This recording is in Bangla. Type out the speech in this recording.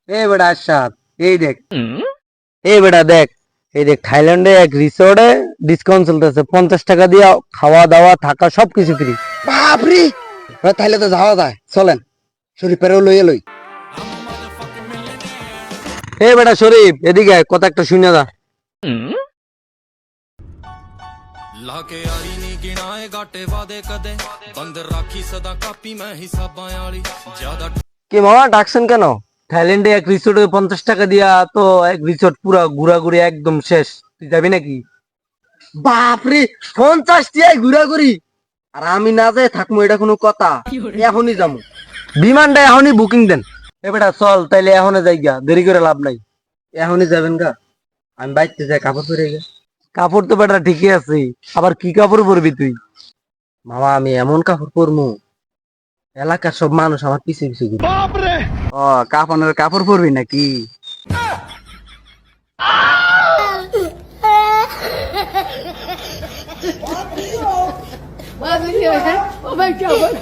এই বেটা আশাদ, এই দেখ, এই বেটা দেখ, এই দেখ থাইল্যান্ডে এক রিসোর্টে ডিসকাউন্ট চলতেছে, 50 টাকা দিয়ে খাওয়া দাওয়া থাকা সবকিছু ফ্রি। বাপরে, তাইলে তো যাওয়া যায়, চলেন শরীফেরও লইয়ে লই। এই বেটা শরীফ, এদিকে আয়, কথা একটা শুনে যা। ਲਾਕੇ ਯਾਰੀ ਨਹੀਂ ਗਿਣਾਏ ਘਾਟੇ ਵਾਦੇ ਕਦੇ ਬੰਦ ਰਾਖੀ ਸਦਾ ਕਾਪੀ ਮੈਂ ਹਿਸਾਬਾਂ ਵਾਲੀ ਜ਼ਿਆਦਾ কি মামা ডাকছেন কেন? থাইল্যান্ডে এক রিসোর্টে 50 টাকা দিয়া তো এক রিসোর্ট পুরা ঘুরাঘুরি একদম শেষ, তুই যাবি নাকি? বাপরে, 50 টাকায় ঘুরাঘুরি, আর আমি না যাই থাকবো এটা কোনো কথা? এখনই যাবো। বিমানটা এখনই বুকিং দেন। এ বেটা চল, তাইলে এখনই যাই গা, দেরি করে লাভ নাই। এখনই যাবেন গা? আমি বাইতে যাই, কাপড় পরে গে। কাপড় তো বেটা ঠিকই আছে, আবার কি কাপড় পরবি তুই? মামা, আমি এমন কাপড় পরবো, এলাকার সব মানুষ আমার পিছে পিছে ঘুরবে। ও কাফনের কাপড় পরবি নাকি? Oh my God.